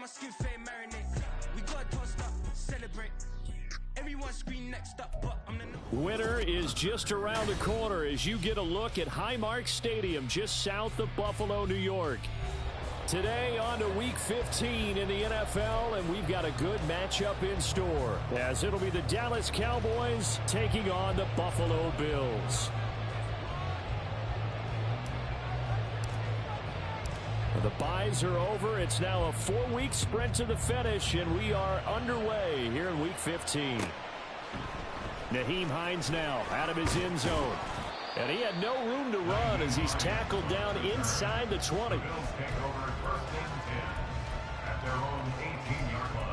my skin fade marinate. We got toast up, celebrate. Everyone scream next up, but I'm the winter is just around the corner as you get a look at Highmark Stadium just south of Buffalo, New York. Today on to Week 15 in the NFL, and we've got a good matchup in store as it'll be the Dallas Cowboys taking on the Buffalo Bills. The byes are over. It's now a 4-week sprint to the finish, and we are underway here in Week 15. Nyheim Hines now out of his end zone. And he had no room to run as he's tackled down inside the 20. Bills take over first and 10 at their own 18-yard line.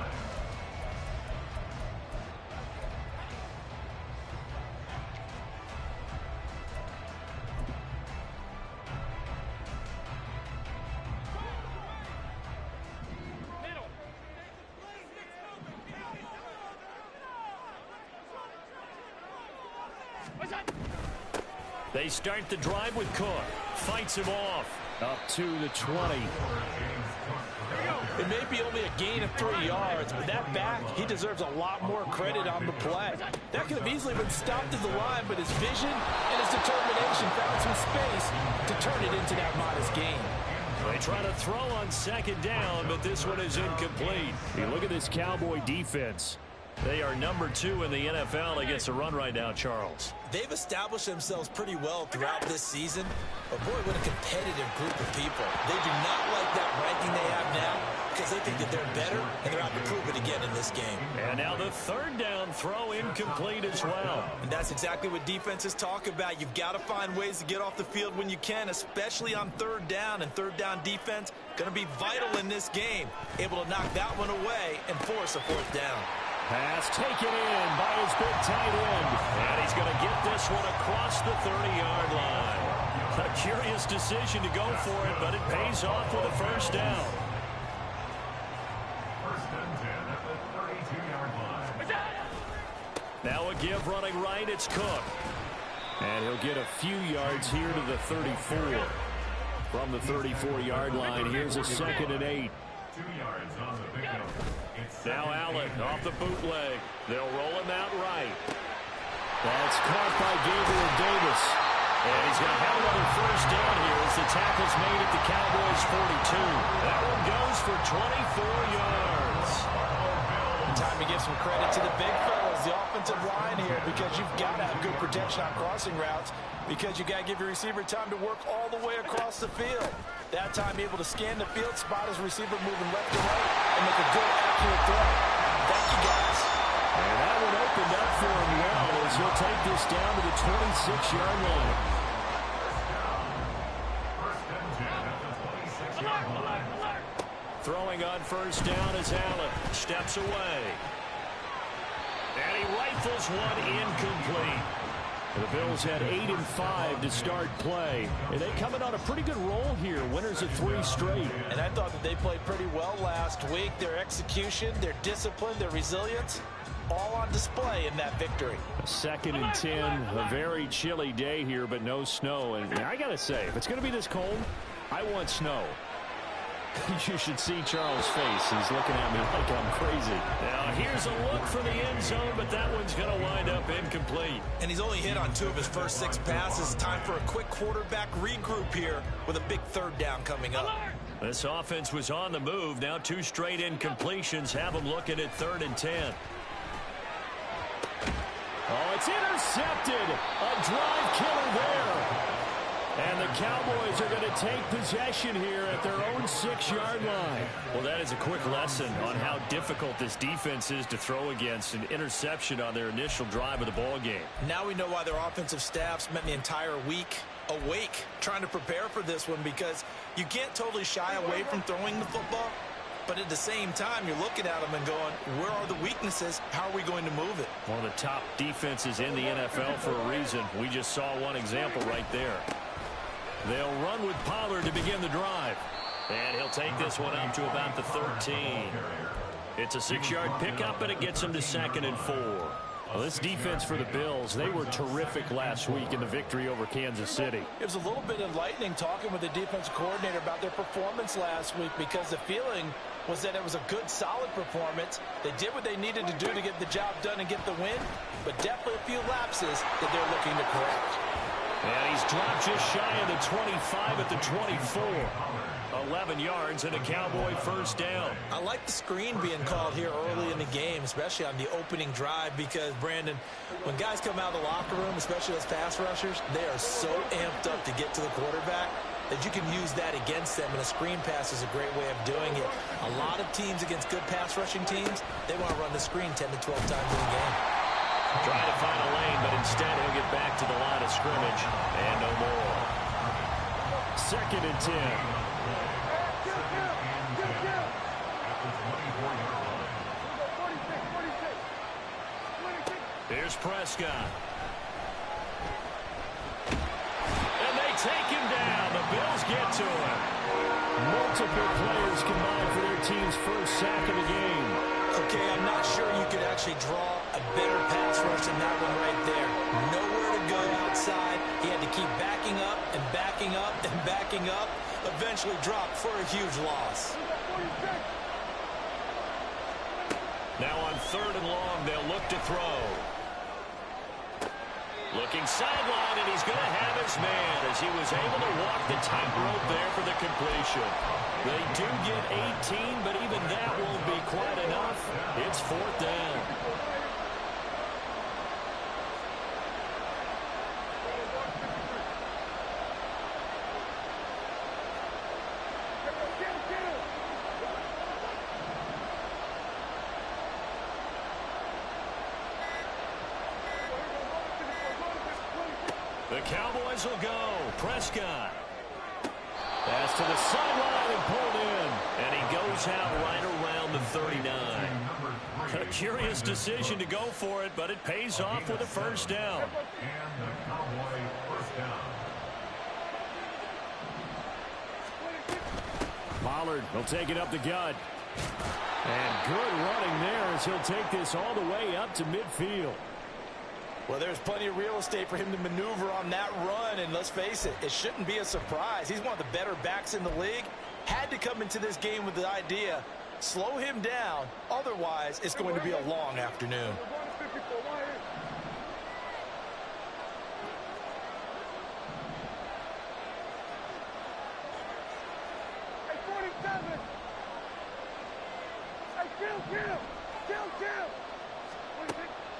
They start the drive with Cook. Fights him off. Up to the 20. It may be only a gain of 3 yards, but that back, he deserves a lot more credit on the play. That could have easily been stopped at the line, but his vision and his determination found some space to turn it into that modest gain. They try to throw on second down, but this one is incomplete. You look at this Cowboy defense. They are number 2 in the NFL against the run right now, Charles. They've established themselves pretty well throughout this season. But, boy, what a competitive group of people. They do not like that ranking they have now because they think that they're better, and they're out to prove it again in this game. And now the third down throw incomplete as well. And that's exactly what defenses talk about. You've got to find ways to get off the field when you can, especially on third down. And third down defense going to be vital in this game. Able to knock that one away and force a fourth down. Pass taken in by his big tight end. And he's going to get this one across the 30-yard line. A curious decision to go for it, but it pays off with a first down. First and 10 at the 32-yard line. Now a give running right, it's Cook. And he'll get a few yards here to the 34. From the 34-yard line, here's a 2nd and 8. 2 yards on the pickup. Now Allen off the bootleg. They'll roll him out right. That's caught by Gabriel Davis. And he's going to have another first down here as the tackle's made at the Cowboys' 42. That one goes for 24 yards. Time to give some credit to the big fellas, the offensive line here, because you've got to have good protection on crossing routes, because you got to give your receiver time to work all the way across the field. That time able to scan the field, spot his receiver moving left to right, and make a good, accurate throw. Thank you, guys. And that one opened up for him well as he'll take this down to the 26-yard line. First and 10 at the 26-yard line. Throwing on first down is Allen. Steps away. And he rifles one incomplete. The Bills had 8 and 5 to start play. And they coming on a pretty good roll here. Winners of 3 straight. And I thought that they played pretty well last week. Their execution, their discipline, their resilience, all on display in that victory. 2nd and 10. A very chilly day here, but no snow. And I got to say, if it's going to be this cold, I want snow. You should see Charles' face. He's looking at me like I'm crazy. Now, here's a look for the end zone, but that one's going to wind up incomplete. And he's only hit on 2 of his first 6 passes. Time for a quick quarterback regroup here with a big third down coming up. This offense was on the move. Now 2 straight incompletions have them looking at 3rd and 10. Oh, it's intercepted. A drive killer there. And the Cowboys are going to take possession here at their own 6-yard line. Well, that is a quick lesson on how difficult this defense is to throw against. An interception on their initial drive of the ball game. Now we know why their offensive staff spent the entire week awake trying to prepare for this one, because you can't totally shy away from throwing the football. But at the same time, you're looking at them and going, where are the weaknesses? How are we going to move it? One of the top defenses in the NFL for a reason. We just saw one example right there. They'll run with Pollard to begin the drive. And he'll take this one up to about the 13. It's a 6-yard pickup, and it gets him to 2nd and 4. Well, this defense for the Bills, they were terrific last week in the victory over Kansas City. It was a little bit enlightening talking with the defensive coordinator about their performance last week, because the feeling was that it was a good, solid performance. They did what they needed to do to get the job done and get the win, but definitely a few lapses that they're looking to correct. And he's dropped just shy of the 25 at the 24. 11 yards and a Cowboy first down. I like the screen being called here early in the game, especially on the opening drive, because, Brandon, when guys come out of the locker room, especially those pass rushers, they are so amped up to get to the quarterback that you can use that against them, and a screen pass is a great way of doing it. A lot of teams against good pass rushing teams, they want to run the screen 10 to 12 times in a game. Trying to find a lane, but instead he'll get back to the line of scrimmage, and no more. 2nd and 10. Here's Prescott. And they take him down. The Bills get to him. Multiple players combined for their team's first sack of the game. Okay, I'm not sure you could actually draw a better pass rush than that one right there. Nowhere to go outside. He had to keep backing up and backing up and backing up. Eventually dropped for a huge loss. Now on 3rd and long, they'll look to throw. Looking sideline, and he's going to have his man as he was able to walk the tightrope there for the completion. They do get 18, but even that won't be quite enough. It's 4th down. The Cowboys will go. Prescott. Pass to the sideline and pulled in. And he goes out right around the 39. A curious decision to go for it, but it pays off with a first down. And the Cowboy first down. Pollard will take it up the gut. And good running there as he'll take this all the way up to midfield. Well, there's plenty of real estate for him to maneuver on that run, and let's face it, it shouldn't be a surprise. He's one of the better backs in the league. Had to come into this game with the idea, slow him down, otherwise it's going to be a long afternoon.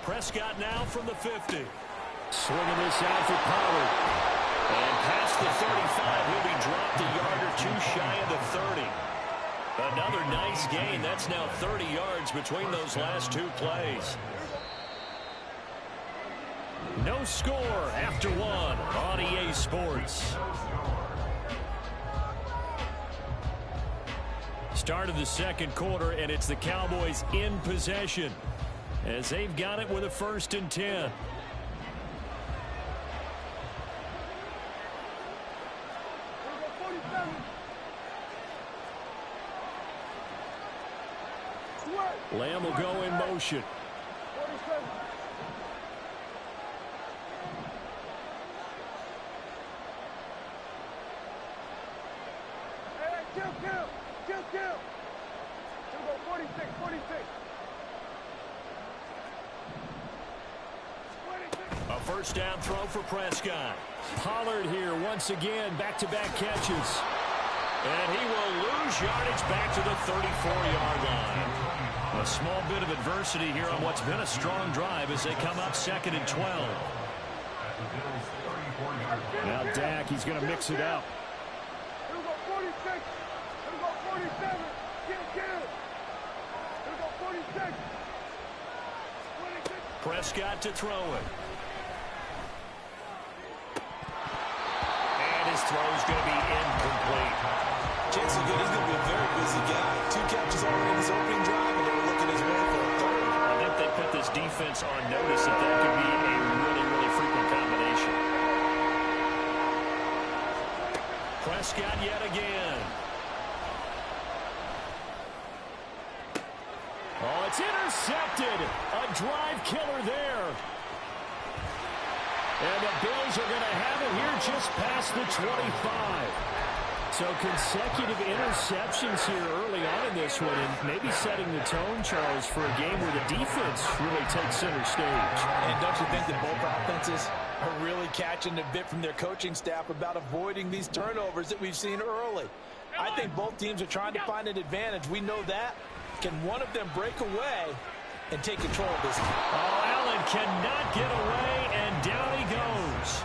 Prescott now from the 50. Swinging this out for Pollard. And past the 35, he'll be dropped a yard or two shy of the 30. Another nice gain. That's now 30 yards between those last two plays. No score after one on EA Sports. Start of the 2nd quarter, and it's the Cowboys in possession as they've got it with a 1st and 10. Lamb will go in motion. A first down throw for Prescott. Pollard here once again, back-to-back catches. And he will lose yardage back to the 34-yard line. A small bit of adversity here on what's been a strong drive as they come up 2nd and 12. Now Dak, he's going to mix it up. Prescott to throw it. And his throw is going to be incomplete. Chances are good he's going to be a very busy guy. 2 catches already in his opening drive, and they were looking his way for a 3rd. I think they put this defense on notice that that could be a really, really frequent combination. Prescott yet again. Oh, it's intercepted. A drive killer there. And the Bills are going to have it here just past the 25. So consecutive interceptions here early on in this one, and maybe setting the tone, Charles, for a game where the defense really takes center stage. And don't you think that both offenses are really catching a bit from their coaching staff about avoiding these turnovers that we've seen early? I think both teams are trying to find an advantage. We know that. Can one of them break away and take control of this? Oh, Allen cannot get away, and down he goes.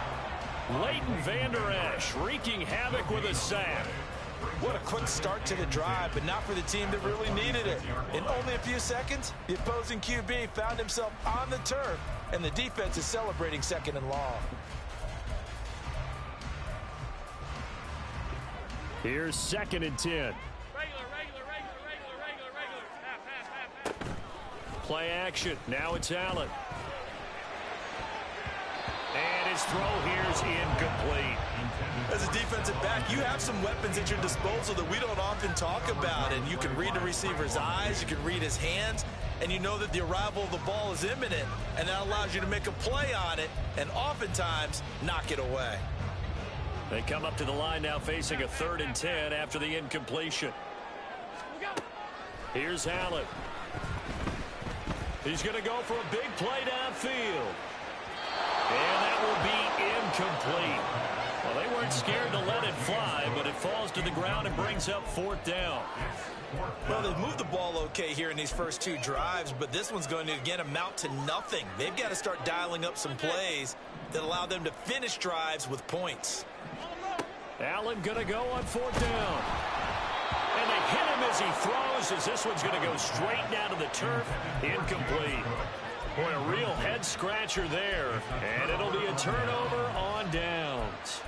Leighton Vander Esch wreaking havoc with a sack. What a quick start to the drive, but not for the team that really needed it. In only a few seconds, the opposing QB found himself on the turf, and the defense is celebrating second and long. Here's 2nd and 10. Play action. Now it's Allen. And his throw here's incomplete. As a defensive back, you have some weapons at your disposal that we don't often talk about. And you can read the receiver's eyes, you can read his hands, and you know that the arrival of the ball is imminent. And that allows you to make a play on it and oftentimes knock it away. They come up to the line now facing a 3rd and 10 after the incompletion. Here's Allen. He's going to go for a big play downfield. And that will be incomplete. Well, they weren't scared to let it fly, but it falls to the ground and brings up 4th down. Well, they've moved the ball okay here in these first 2 drives, but this one's going to, again, amount to nothing. They've got to start dialing up some plays that allow them to finish drives with points. Allen going to go on 4th down. And they hit him as he throws, as this one's going to go straight down to the turf. Incomplete. Boy, a real head-scratcher there. And it'll be a turnover on downs.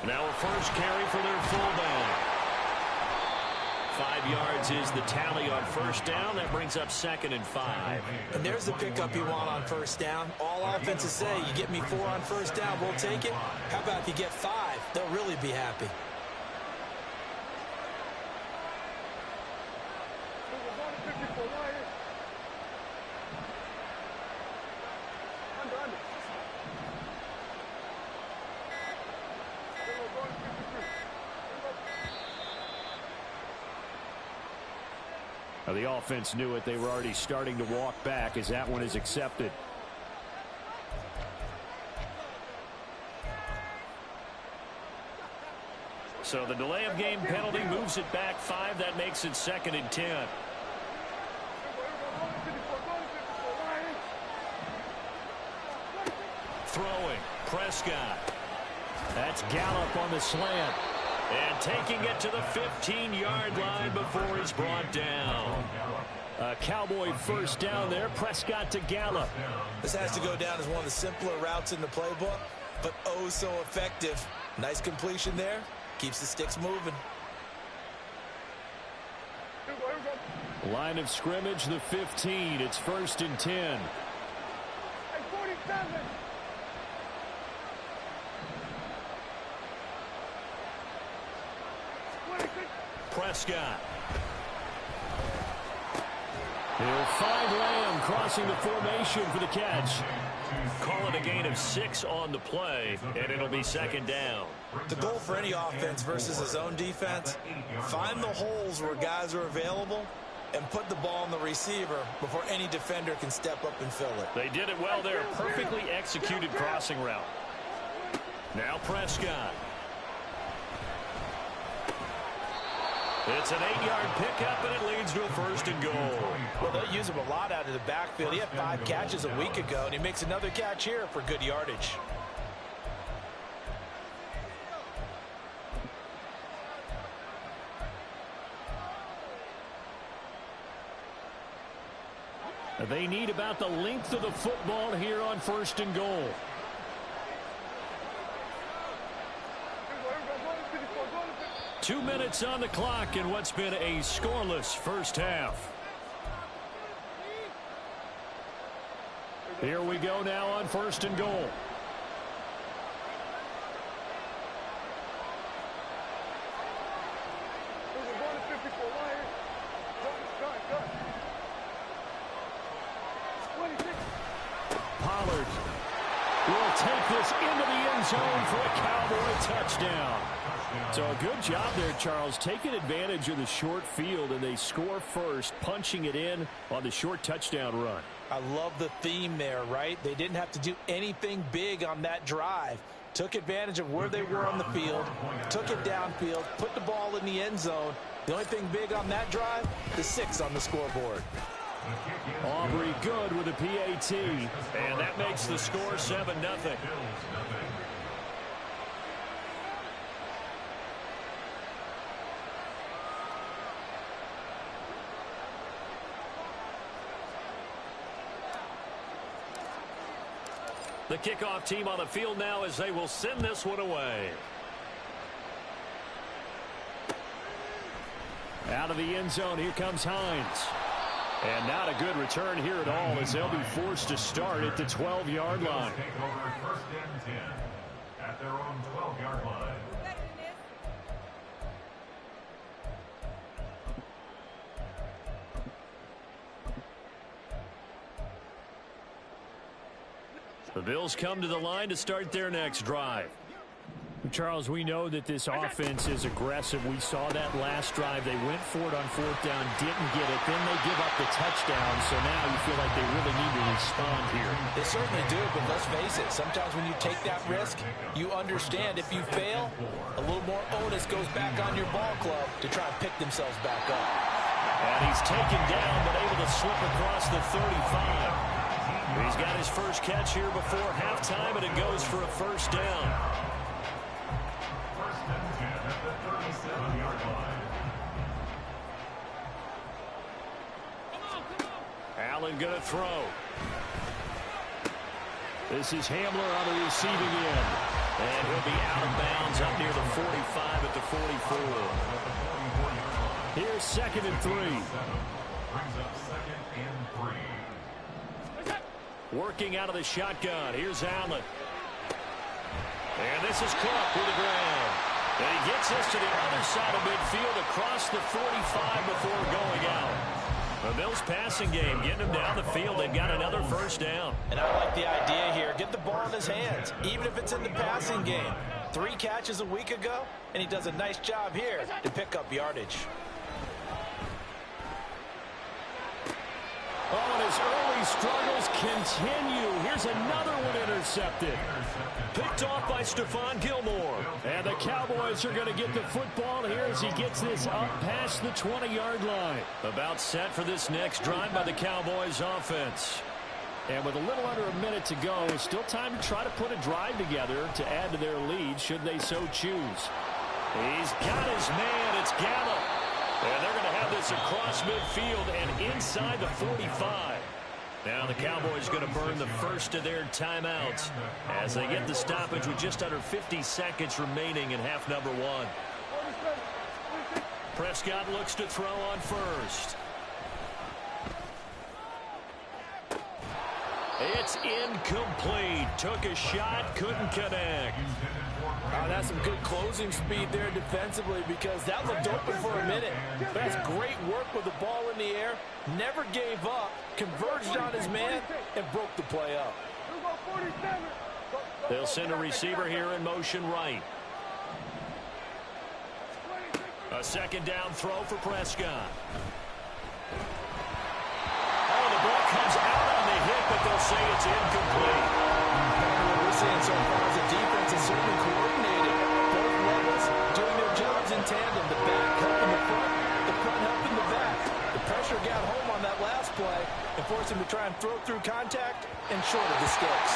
Now a first carry for their fullback. 5 yards is the tally on 1st down. That brings up 2nd and 5. And there's the pickup you want on 1st down. All offenses say, you get me 4 on 1st down, we'll take it. How about if you get 5? They'll really be happy. Now the offense knew it. They were already starting to walk back as that one is accepted. So the delay of game penalty moves it back 5. That makes it 2nd and 10. Throwing. Prescott. That's Gallup on the slant. And taking it to the 15-yard line before he's brought down. A Cowboy first down there. Prescott to Gallup. This has to go down as one of the simpler routes in the playbook, but oh so effective. Nice completion there. Keeps the sticks moving. Line of scrimmage, the 15. It's 1st and 10. Prescott. He'll find Lamb crossing the formation for the catch. Call it a gain of 6 on the play, and it'll be 2nd down. The goal for any offense versus his own defense, find the holes where guys are available and put the ball on the receiver before any defender can step up and fill it. They did it well there. Perfectly executed crossing route. Now Prescott. It's an 8-yard pickup, and it leads to a 1st and goal. Well, they'll use him a lot out of the backfield. He had 5 catches a week ago, and he makes another catch here for good yardage. They need about the length of the football here on 1st and goal. 2 minutes on the clock in what's been a scoreless first half. Here we go now on 1st and goal. Pollard will take this into the end zone for a Cowboy touchdown. So a good job there, Charles, taking advantage of the short field, and they score first, punching it in on the short touchdown run. I love the theme there, right? They didn't have to do anything big on that drive. Took advantage of where they were on the field, took it downfield, put the ball in the end zone. The only thing big on that drive, the 6 on the scoreboard. Aubrey good with a PAT, and that makes the score 7-0. The kickoff team on the field now as they will send this one away. Out of the end zone, here comes Hines. And not a good return here at all as they'll be forced to start at the 12-yard line. Take over 1st and 10 at their own 12-yard line. The Bills come to the line to start their next drive. Charles, we know that this offense is aggressive. We saw that last drive. They went for it on 4th down, didn't get it. Then they give up the touchdown, so now you feel like they really need to respond here. They certainly do, but let's face it. Sometimes when you take that risk, you understand if you fail, a little more onus goes back on your ball club to try and pick themselves back up. And he's taken down, but able to slip across the 35. He's got his first catch here before halftime, and it goes for a 1st down. 1st and 10 at the 37-yard line. Allen going to throw. This is Hamler on the receiving end. And he'll be out of bounds up near the 45 at the 44. Here's 2nd and 3. Brings up 2nd and 3. Working out of the shotgun. Here's Allen. And this is Cook with the ground. And he gets this to the other side of midfield across the 45 before going out. The Bills passing game getting him down the field. They've got another 1st down. And I like the idea here. Get the ball in his hands, even if it's in the passing game. 3 catches a week ago, and he does a nice job here to pick up yardage. Oh, and his early struggles continue. Here's another one intercepted. Picked off by Stephon Gilmore. And the Cowboys are going to get the football here as he gets this up past the 20-yard line. About set for this next drive by the Cowboys offense. And with a little under a minute to go, it's still time to try to put a drive together to add to their lead should they so choose. He's got his man. It's Gallup. And they're going to have this across midfield and inside the 45. Now the Cowboys going to burn the first of their timeouts as they get the stoppage with just under 50 seconds remaining in half number 1. Prescott looks to throw on first. It's incomplete. Took a shot, couldn't connect. That's some good closing speed there defensively because that looked open for a minute. That's great work with the ball in the air. Never gave up, converged on his man, and broke the play up. They'll send a receiver here in motion right. A 2nd down throw for Prescott. Oh, the ball comes out on the hit, but they'll say it's incomplete. What we're seeing so far is the defense is certainly coordinated. Both levels doing their jobs in tandem. The back helping the front helping the back. The pressure got home on that last play and forced him to try and throw through contact and short of the sticks.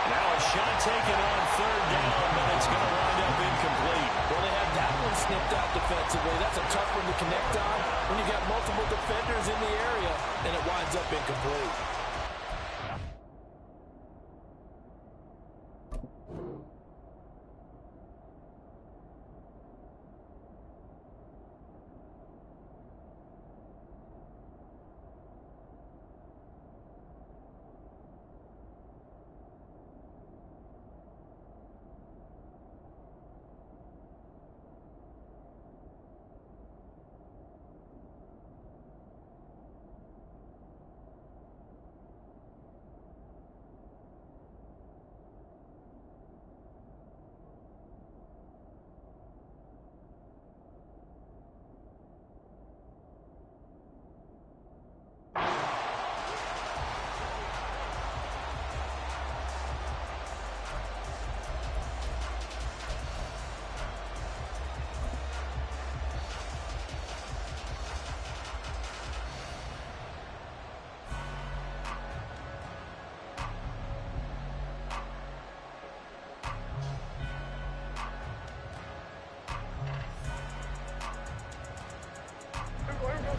Now a shot taken on 3rd down, but it's going to wind up incomplete. Well, they had that one snipped out defensively. That's a tough one to connect on when you got multiple defenders in the area, and it winds up incomplete.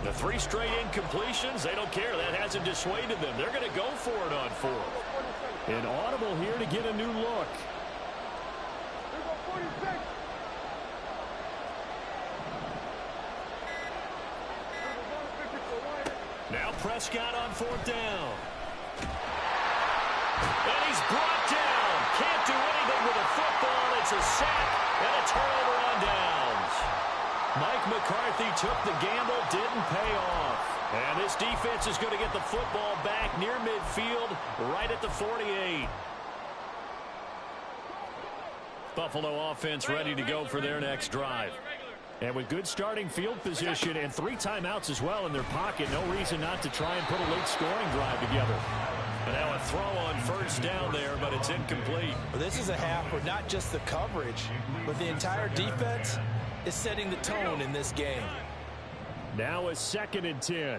The 3 straight incompletions, they don't care. That hasn't dissuaded them. They're going to go for it on 4th. An audible here to get a new look. Now Prescott on 4th down. And he's brought down. Can't do anything with a football. It's a sack and a turnover on downs. Mike McCarthy took the gamble, didn't pay off. And this defense is going to get the football back near midfield, right at the 48. Buffalo offense ready to go for their next drive. And with good starting field position and 3 timeouts as well in their pocket, no reason not to try and put a late scoring drive together. And now a throw on 1st down there, but it's incomplete. Well, this is a half where not just the coverage, but the entire defense is setting the tone in this game. Now a 2nd and 10.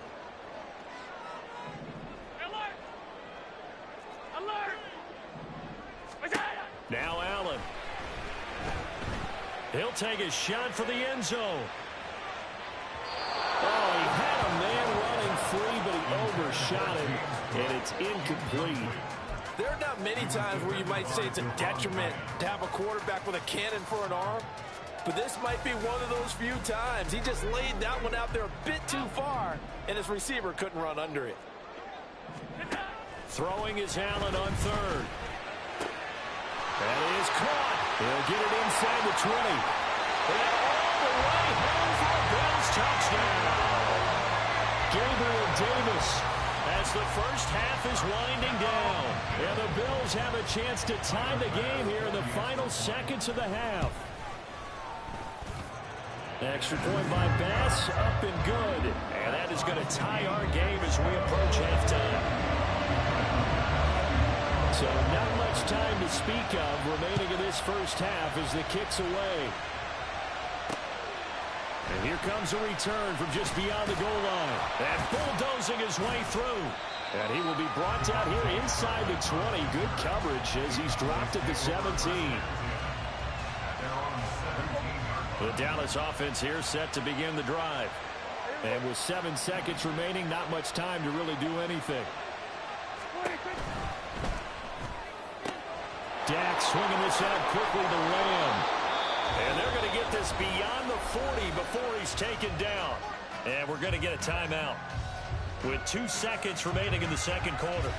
Now Allen. He'll take a shot for the end zone. Oh, he had a man running free, but he overshot him, and it's incomplete. There are not many times where you might say it's a detriment to have a quarterback with a cannon for an arm, but this might be one of those few times. He just laid that one out there a bit too far, and his receiver couldn't run under it. Throwing is Allen on 3rd. That is caught. He'll get it inside the 20. And all the way home for a Bills touchdown. Gabriel Davis as the first half is winding down. And the Bills have a chance to tie the game here in the final seconds of the half. Extra point by Bass, up and good. And that is going to tie our game as we approach halftime. So not much time to speak of remaining in this first half as the kick's away. And here comes a return from just beyond the goal line. And bulldozing his way through. And he will be brought down here inside the 20. Good coverage as he's dropped at the 17. The Dallas offense here set to begin the drive. And with 7 seconds remaining, not much time to really do anything. Dak swinging this out quickly to Lamb. And they're going to get this beyond the 40 before he's taken down. And we're going to get a timeout with 2 seconds remaining in the second quarter.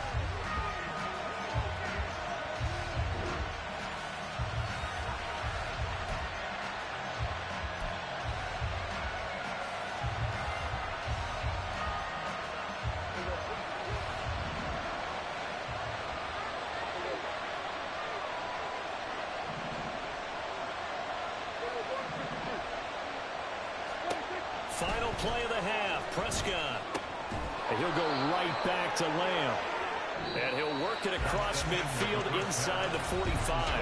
Final play of the half, Prescott. And he'll go right back to Lamb. And he'll work it across midfield inside the 45.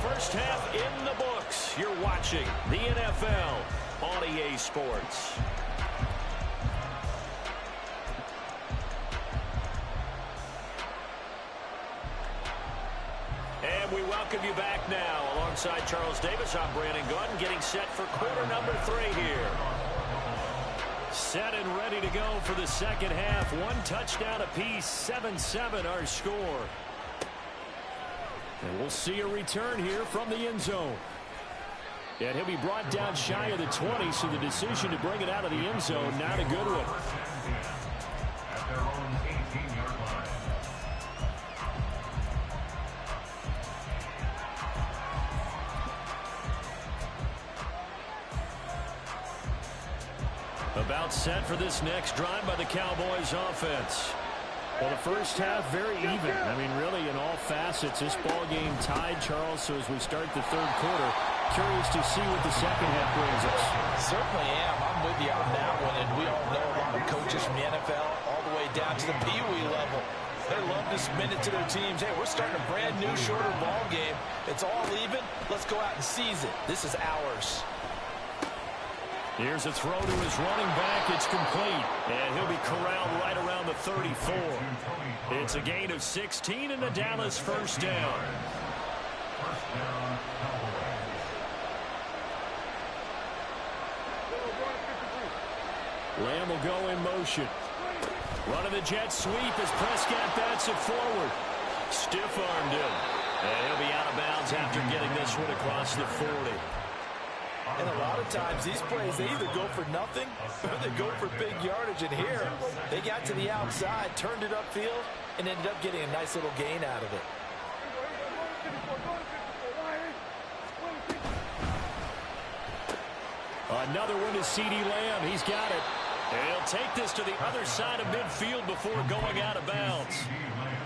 First half in the books. You're watching the NFL on EA Sports. And we welcome you back now. Alongside Charles Davis, I'm Brandon Gunn, getting set for quarter number 3 here. Set and ready to go for the second half. 1 touchdown apiece, 7-7 our score. And we'll see a return here from the end zone. And he'll be brought down shy of the 20, so the decision to bring it out of the end zone, not a good one. At their own 18-yard line. About set for this next drive by the Cowboys offense. Well, the first half very even. I mean, really, in all facets, this ball game tied, Charles. So as we start the third quarter, curious to see what the second half brings us. Certainly am. I'm with you on that one. And we all know a lot of coaches from the NFL all the way down to the Pee Wee level. They love to spin it to their teams. Hey, we're starting a brand new, shorter ball game. It's all even. Let's go out and seize it. This is ours. Here's a throw to his running back. It's complete. And he'll be corralled right around the 34. It's a gain of 16 and the Dallas first down. First down, Cowboy. Lamb will go in motion. Running the jet sweep as Prescott bats it forward. Stiff-armed him. And he'll be out of bounds after getting this one across the 40. And a lot of times these plays, they either go for nothing or they go for big yardage. And here, they got to the outside, turned it upfield, and ended up getting a nice little gain out of it. Another one to C.D. Lamb. He's got it. And he'll take this to the other side of midfield before going out of bounds.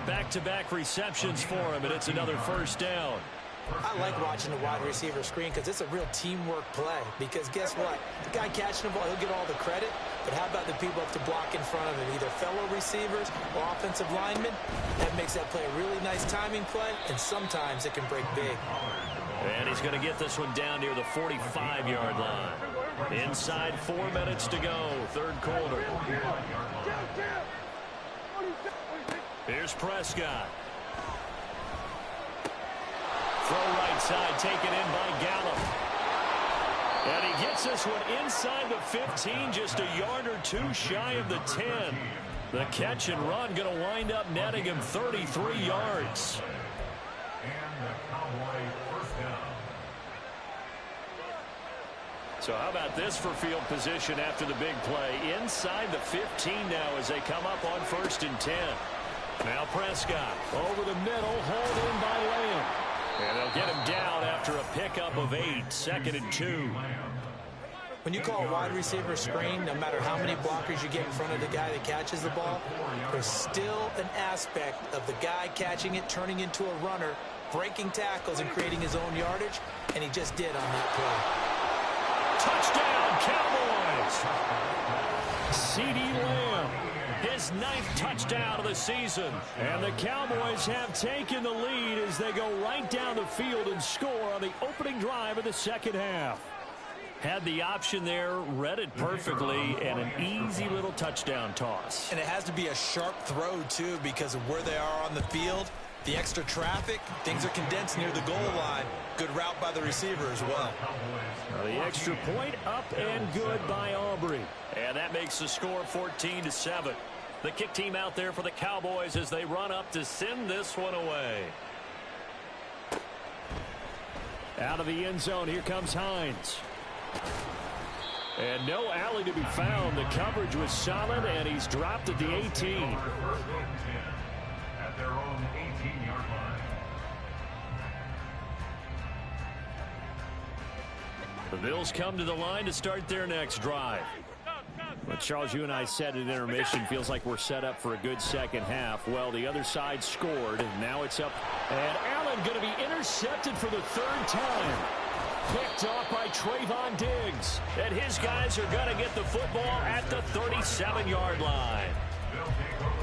Back-to-back receptions for him, and it's another first down. I like watching the wide receiver screen because it's a real teamwork play. Because guess what? The guy catching the ball, he'll get all the credit. But how about the people up to block in front of him, either fellow receivers or offensive linemen? That makes that play a really nice timing play, and sometimes it can break big. And he's going to get this one down near the 45-yard line. Inside 4 minutes to go, third quarter. Here's Prescott. Throw right side, taken in by Gallup. And he gets this one inside the 15, just a yard or two shy of the 10. The catch and run going to wind up netting him 33 yards. And the Cowboy first down. So how about this for field position after the big play? Inside the 15 now as they come up on 1st and 10. Now Prescott over the middle, hauled in by Lamb. And they'll get him down after a pickup of 8, 2nd and 2. When you call a wide receiver screen, no matter how many blockers you get in front of the guy that catches the ball, there's still an aspect of the guy catching it, turning into a runner, breaking tackles and creating his own yardage, and he just did on that play. Touchdown, Cowboys! C.D. Lamb, his 9th touchdown of the season. And the Cowboys have taken the lead as they go right down the field and score on the opening drive of the second half. Had the option there, read it perfectly, and an easy little touchdown toss. And it has to be a sharp throw, too, because of where they are on the field. The extra traffic, things are condensed near the goal line. Good route by the receiver as well. The extra point up and good by Aubrey. And that makes the score 14-7. The kick team out there for the Cowboys as they run up to send this one away. Out of the end zone, here comes Hines. And no alley to be found. The coverage was solid, and he's dropped at the 18. At their own 18-yard line. The Bills come to the line to start their next drive. Well, Charles, you and I said at intermission, feels like we're set up for a good second half. Well, the other side scored, and now it's up. And Allen going to be intercepted for the 3rd time. Picked off by Trayvon Diggs. And his guys are going to get the football at the 37-yard line.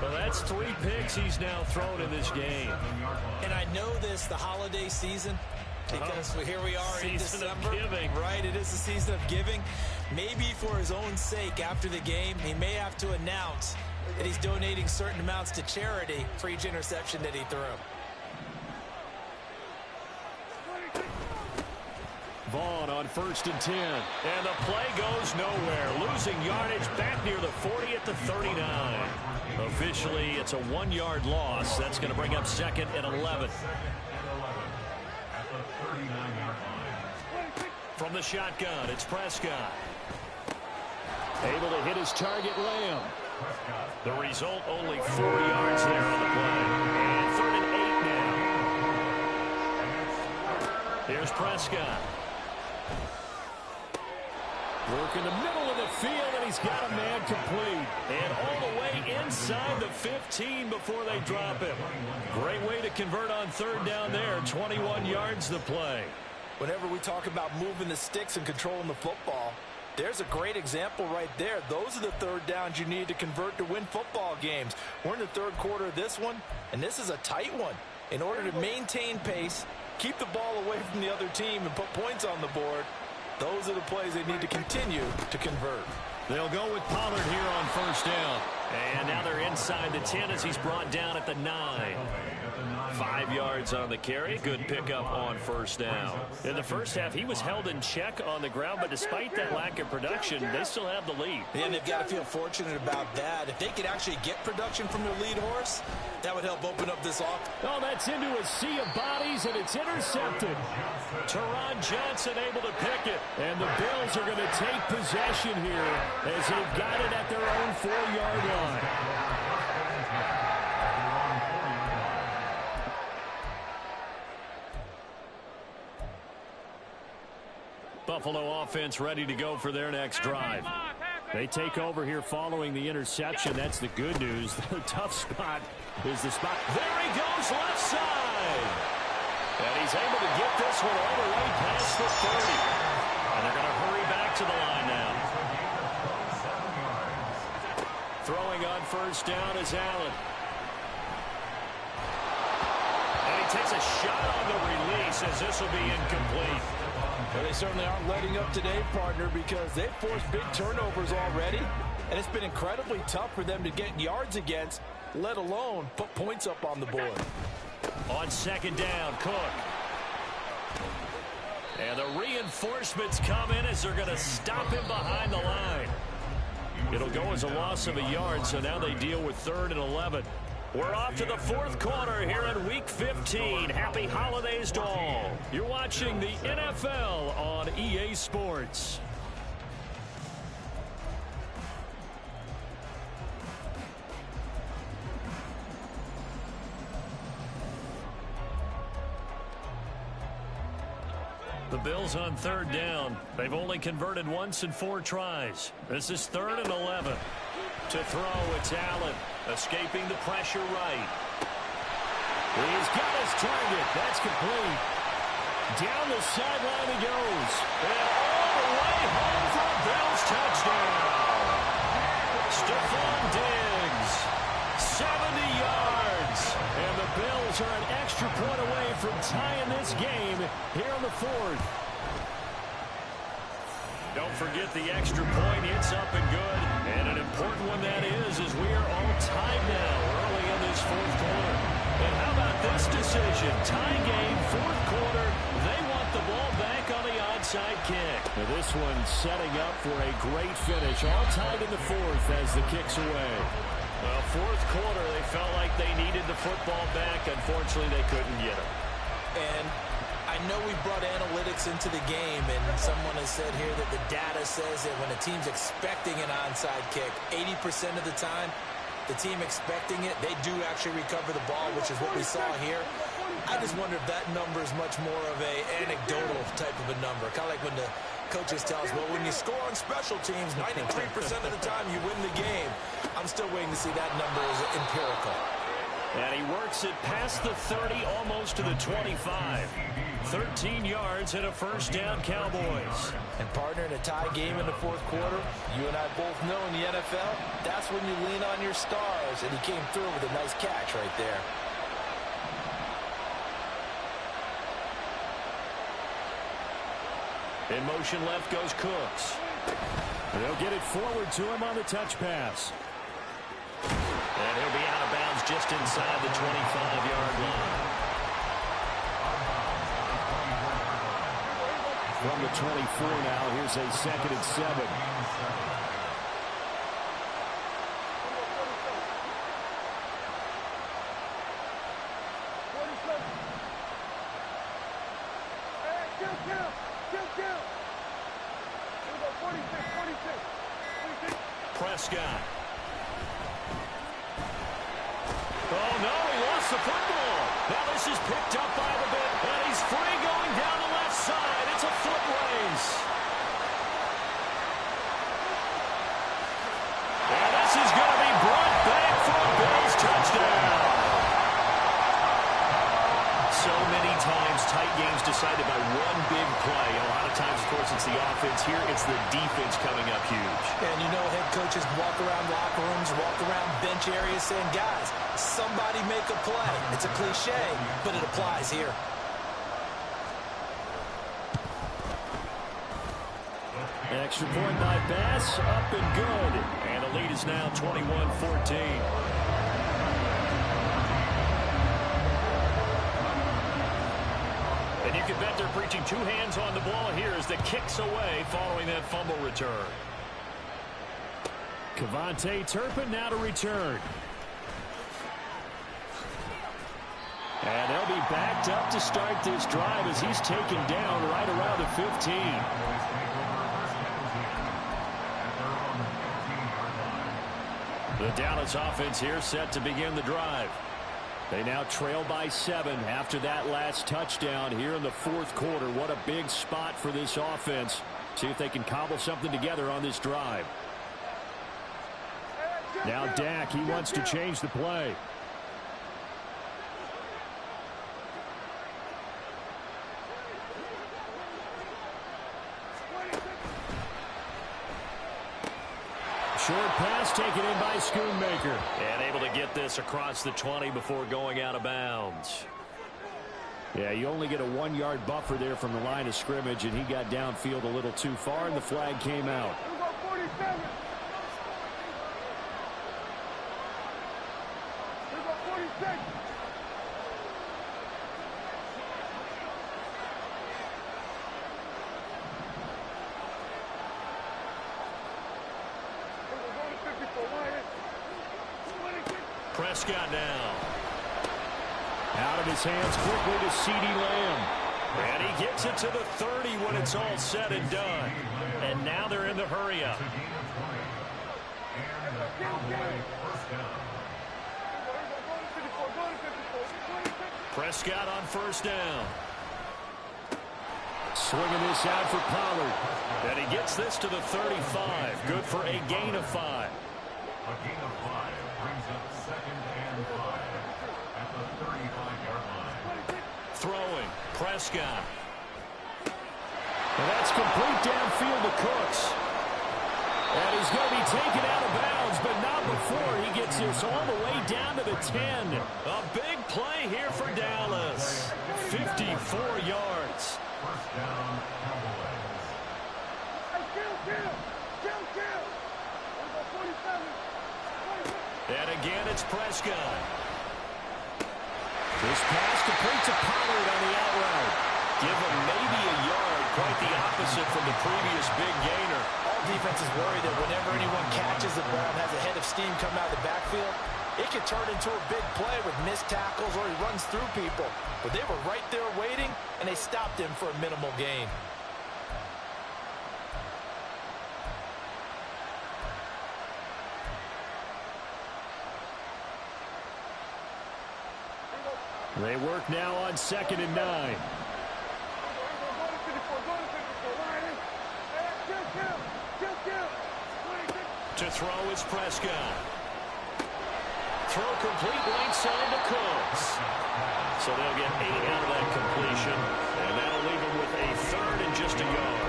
Well, that's 3 picks he's now thrown in this game. And I know this, the holiday season, because here we are in December. Season of giving. Right, it is the season of giving. Maybe for his own sake after the game, he may have to announce that he's donating certain amounts to charity for each interception that he threw. Vaughn on 1st and 10. And the play goes nowhere. Losing yardage back near the 40 at the 39. Officially, it's a 1-yard loss. That's going to bring up 2nd and 11. From the shotgun, it's Prescott. Able to hit his target, Lamb. The result, only 4 yards there on the play. And 3rd and 8 now. Here's Prescott. Work in the middle of the field, and he's got a man complete. And all the way inside the 15 before they drop him. Great way to convert on 3rd down there. 21 yards the play. Whenever we talk about moving the sticks and controlling the football, there's a great example right there. Those are the 3rd downs you need to convert to win football games. We're in the 3rd quarter of this one, and this is a tight one. In order to maintain pace, keep the ball away from the other team, and put points on the board, those are the plays they need to continue to convert. They'll go with Pollard here on 1st down. And now they're inside the 10 as he's brought down at the 9. 5 yards on the carry. Good pickup on first down. In the first half, he was held in check on the ground, but despite that lack of production, they still have the lead. Yeah, and they've got to feel fortunate about that. If they could actually get production from their lead horse, that would help open up this offense. Oh, that's into a sea of bodies, and it's intercepted. Teron Johnson able to pick it, and the Bills are going to take possession here as they've got it at their own 4-yard line. Buffalo offense ready to go for their next drive. They take over here following the interception. That's the good news. The tough spot is the spot. There he goes, left side. And he's able to get this one all the way past the 30. And they're going to hurry back to the line now. Throwing on first down is Allen. And he takes a shot on the release as this will be incomplete. Well, they certainly aren't letting up today, partner, because they've forced big turnovers already, and it's been incredibly tough for them to get yards against, let alone put points up on the board. On second down, Cook. And the reinforcements come in as they're going to stop him behind the line. It'll go as a loss of a yard, so now they deal with 3rd and 11. We're off to the 4th quarter here in Week 15. Happy holidays to all. You're watching the NFL on EA Sports. The Bills on 3rd down. They've only converted once in 4 tries. This is 3rd and 11. To throw, it's Allen, escaping the pressure right. He's got his target. That's complete. Down the sideline he goes. And all the way home for a Bills touchdown. Stephon Diggs, 70 yards. And the Bills are an extra point away from tying this game here in the 4th. Don't forget the extra point. It's up and good. And an important one that is we are all tied now early in this 4th quarter. And how about this decision? Tie game, 4th quarter. They want the ball back on the onside kick. Now this one setting up for a great finish. All tied in the 4th as the kick's away. Well, 4th quarter, they felt like they needed the football back. Unfortunately, they couldn't get it. And I know we brought analytics into the game, and someone has said here that the data says that when a team's expecting an onside kick, 80% of the time, the team expecting it, they do actually recover the ball, which is what we saw here. I just wonder if that number is much more of a anecdotal type of a number. Kind of like when the coaches tell us, well, when you score on special teams, 93% of the time you win the game. I'm still waiting to see that number is empirical. And he works it past the 30, almost to the 25. 13 yards and a first down, Cowboys. And partner, in a tie game in the 4th quarter, you and I both know in the NFL, that's when you lean on your stars. And he came through with a nice catch right there. In motion left goes Cooks. And they'll get it forward to him on the touch pass. And he'll be out of bounds just inside the 25-yard line. From the 24 now, here's a 2nd and 7. Prescott. Oh, no, he lost the football. Now this is picked up by the bit, and he's free going down the left side. It's a foot race. And this is going to be brought back for a Bills touchdown. So many times tight games decided by one big play. A lot of times, of course, it's the offense. Here, it's the defense coming up huge. And you know, head coaches walk around locker rooms, walk around bench areas saying, guys, somebody make a play. It's a cliche, but it applies here. Extra point by Bass, up and good. And the lead is now 21-14. preaching two hands on the ball here as the kick's away following that fumble return. Kevontae Turpin now to return. And they'll be backed up to start this drive as he's taken down right around the 15. The Dallas offense here set to begin the drive. They now trail by 7 after that last touchdown here in the fourth quarter. What a big spot for this offense. See if they can cobble something together on this drive. Now Dak, he wants to change the play. Short pass taken in by Schoonmaker. And able to get this across the 20 before going out of bounds. Yeah, you only get a 1-yard buffer there from the line of scrimmage, and he got downfield a little too far, and the flag came out. Prescott now. Out of his hands quickly to CeeDee Lamb. And he gets it to the 30 when it's all said and done. And now they're in the hurry-up. Prescott on first down. Swinging this out for Pollard. And he gets this to the 35. Good for a gain of 5. A gain of 5 brings up 2nd and 5 at the 35-yard line. Throwing, Prescott. And that's complete downfield to Cooks. And he's going to be taken out of bounds, but not before he gets this all the way down to the 10. A big play here for Dallas. 54 yards. First down, Cowboys. And again, it's Prescott. This pass complete to Pollard on the out route. Give him maybe a yard, quite the opposite from the previous big gainer. All defenses worry that whenever anyone catches the ball and has a head of steam come out of the backfield, it can turn into a big play with missed tackles or he runs through people. But they were right there waiting, and they stopped him for a minimal gain. They work now on 2nd and 9. To throw is Prescott. Throw complete right side to Cooks. So they'll get 8 out of that completion, and that'll leave them with a 3rd and just a yard.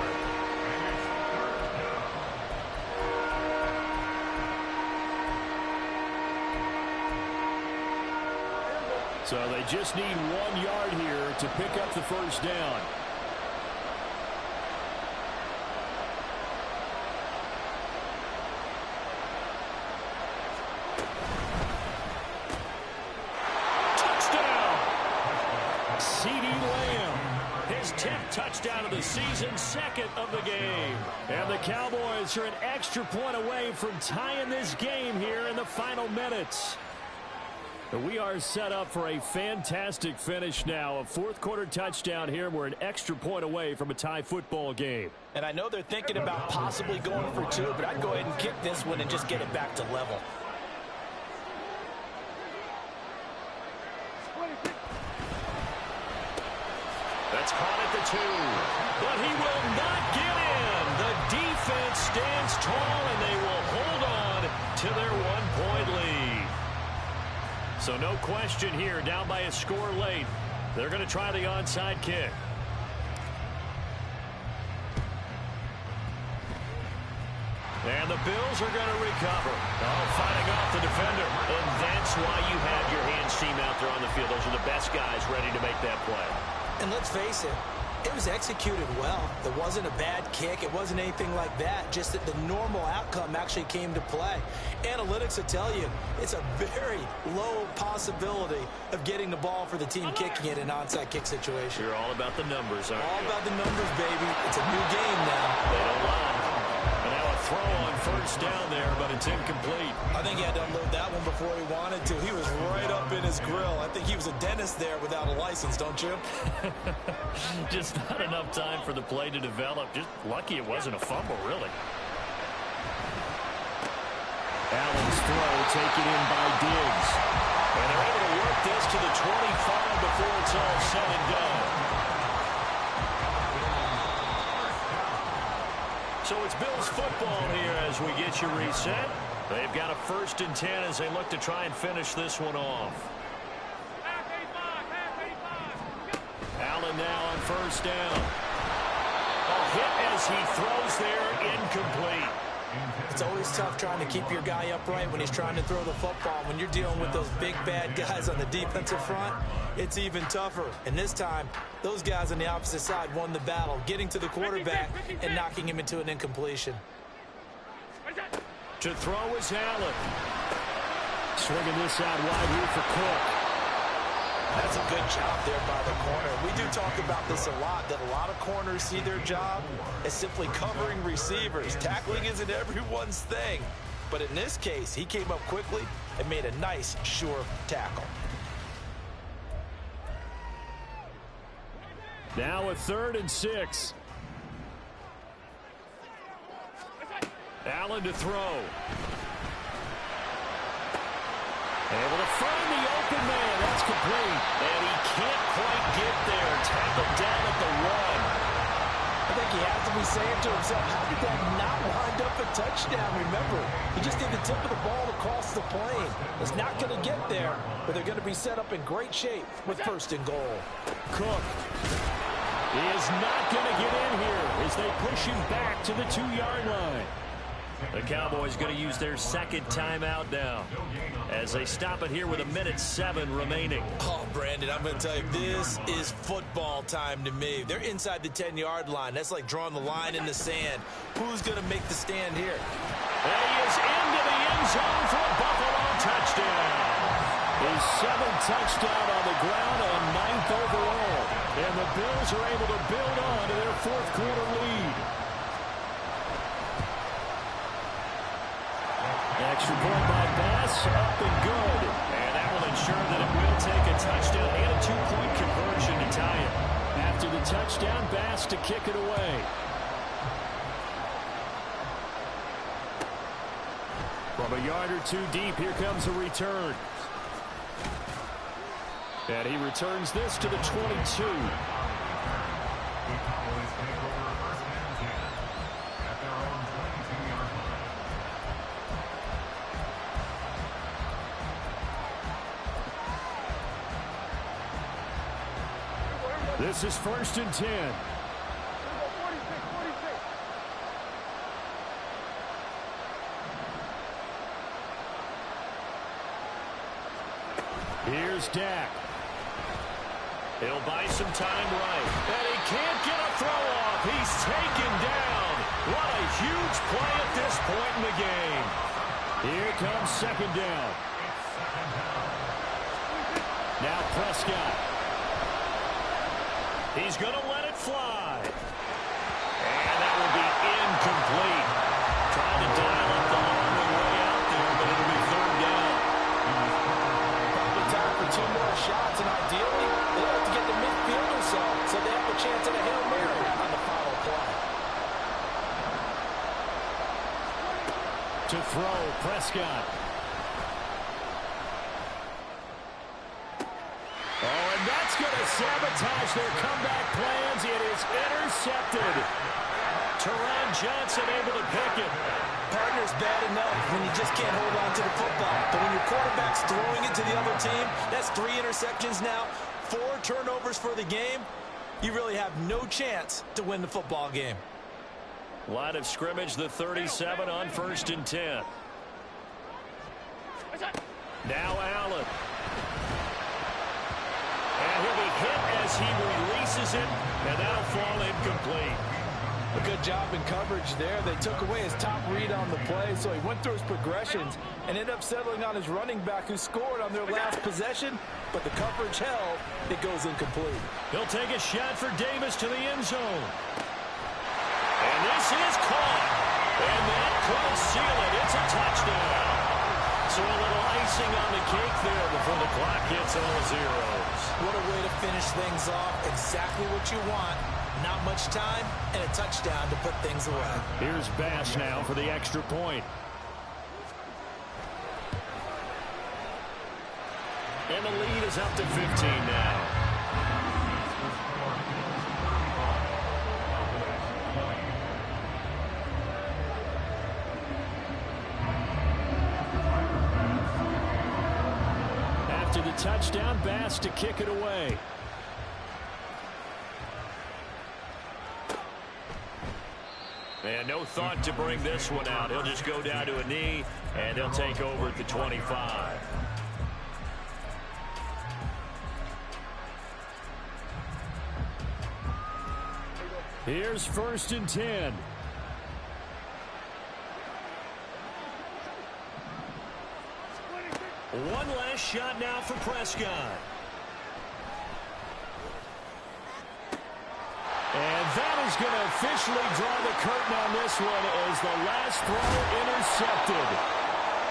So they just need 1 yard here to pick up the first down. Touchdown! CeeDee Lamb, his 10th touchdown of the season, 2nd of the game. And the Cowboys are an extra point away from tying this game here in the final minutes. We are set up for a fantastic finish now. A fourth-quarter touchdown here. We're an extra point away from a tie football game. And I know they're thinking about possibly going for 2, but I'd go ahead and kick this one and just get it back to level. That's caught at the 2. But he will not get in. The defense stands tall, and they will hold on to their 1-point lead. So no question here, down by a score late. They're going to try the onside kick. And the Bills are going to recover. Oh, fighting off the defender. And that's why you have your hands team out there on the field. Those are the best guys ready to make that play. And let's face it, It was executed well. There wasn't a bad kick. It wasn't anything like that. Just that the normal outcome actually came to play. Analytics will tell you it's a very low possibility of getting the ball for the team kicking it in an onside kick situation. You're all about the numbers, aren't you? All about the numbers, baby. It's a new game now. They don't lie. And now a throw on first down there, but it's incomplete. I think he had to unload that one before he wanted to. He was right up in his grill. I think he was a dentist there without a license, don't you? Just not enough time for the play to develop. Just lucky it wasn't a fumble, really. Allen's throw taken in by Diggs. And they're able to work this to the 25 before it's all said and done. So it's Bills football here as we get you reset. They've got a 1st and 10 as they look to try and finish this one off. Allen now on first down. A hit as he throws there, incomplete. It's always tough trying to keep your guy upright when he's trying to throw the football. When you're dealing with those big, bad guys on the defensive front, it's even tougher. And this time, those guys on the opposite side won the battle, getting to the quarterback and knocking him into an incompletion. To throw is Allen. Swinging this out wide here for Cook. That's a good job there by the corner. We do talk about this a lot, that a lot of corners see their job as simply covering receivers. Tackling isn't everyone's thing. But in this case, he came up quickly and made a nice, sure tackle. Now a 3rd and 6. Allen to throw. Able to find the open man. That's complete. And he can't quite get there. Tackled down at the 1. I think he has to be saying to himself, how did that not wind up a touchdown? Remember, he just did the tip of the ball across the plane. It's not going to get there, but they're going to be set up in great shape with 1st and goal. Cook is not going to get in here as they push him back to the 2-yard line. The Cowboys going to use their 2nd timeout now as they stop it here with 1:07 remaining. Oh, Brandon, I'm going to tell you, this is football time to me. They're inside the 10-yard line. That's like drawing the line in the sand. Who's going to make the stand here? And he is into the end zone for a Buffalo touchdown. His 7th touchdown on the ground and 9th overall. And the Bills are able to build on to their 4th quarter lead. Extra point by Bass, up and good. And that will ensure that it will take a touchdown and a 2-point conversion to tie it. After the touchdown, Bass to kick it away. From a yard or 2 deep, here comes a return. And he returns this to the 22. This is 1st and 10. Here's Dak. He'll buy some time right. And he can't get a throw off. He's taken down. What a huge play at this point in the game. Here comes 2nd down. Now Prescott. He's going to let it fly. And that will be incomplete. Trying to dial up the long way out there, but it'll be 3rd down. Probably time for 2 more shots, and ideally, they have to get the midfield or so they have a chance at a Hail Mary on the final play. To throw, Prescott. That's going to sabotage their comeback plans. It is intercepted. Teron Johnson able to pick it. Partner's bad enough when you just can't hold on to the football. But when your quarterback's throwing it to the other team, that's 3 interceptions now, 4 turnovers for the game. You really have no chance to win the football game. Line of scrimmage, the 37 on 1st and 10. Now Allen. And he'll be hit as he releases it. And that'll fall incomplete. A good job in coverage there. They took away his top read on the play, so he went through his progressions and ended up settling on his running back who scored on their last possession, but the coverage held. It goes incomplete. He'll take a shot for Davis to the end zone. And this is caught. And that could seal it. It's a touchdown. So a little icing on the cake there before the clock hits all zeros. What a way to finish things off. Exactly what you want. Not much time and a touchdown to put things away. Here's Bass now for the extra point. And the lead is up to 15 now. After the touchdown, Bass to kick it away. And no thought to bring this one out. He'll just go down to a knee, and he'll take over at the 25. Here's 1st and 10. One last shot now for Prescott. And that is going to officially draw the curtain on this one as the last throw intercepted.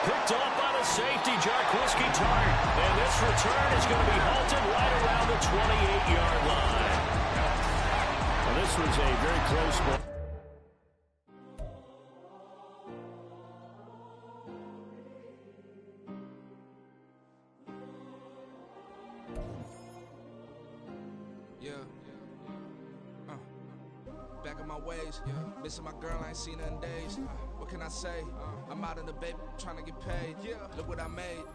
Picked off by the safety, Jarquiski Tart. And this return is going to be halted right around the 28-yard line. Well, this was a very close ball. Back in my ways, missing my girl, I ain't seen her in days. What can I say? I'm out in the baby, trying to get paid. Look what I made.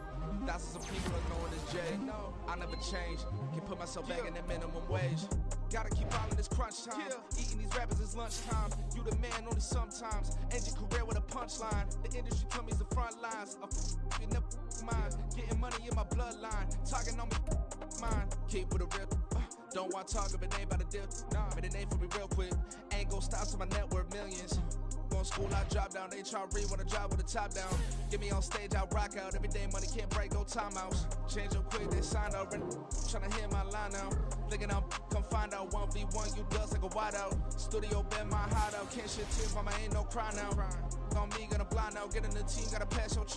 Thousands of people are knowing this Jay. I never change. Can put myself back in that minimum wage. Gotta keep on in this crunch time. Eating these rappers is lunchtime. You the man only sometimes. End your career with a punchline. The industry tell me the front lines. You never mine. Getting money in my bloodline. Talking on me, mine. Keep with a real. Don't want to talk if it ain't about a deal. Made a name for me real quick. Ain't gon' stop so my net worth millions. Going school, I drop down. They try to read when I drop with the top down. Get me on stage, I rock out. Every day money can't break, go timeouts. Change up quick, they sign up. Tryna hear my line now. Thinking I'm come find out 1v1, you dust like a wide out. Studio been my hideout. Can't shit tears, mama ain't no cry now. On me, gonna blind out. Get in the team, gotta pass your try.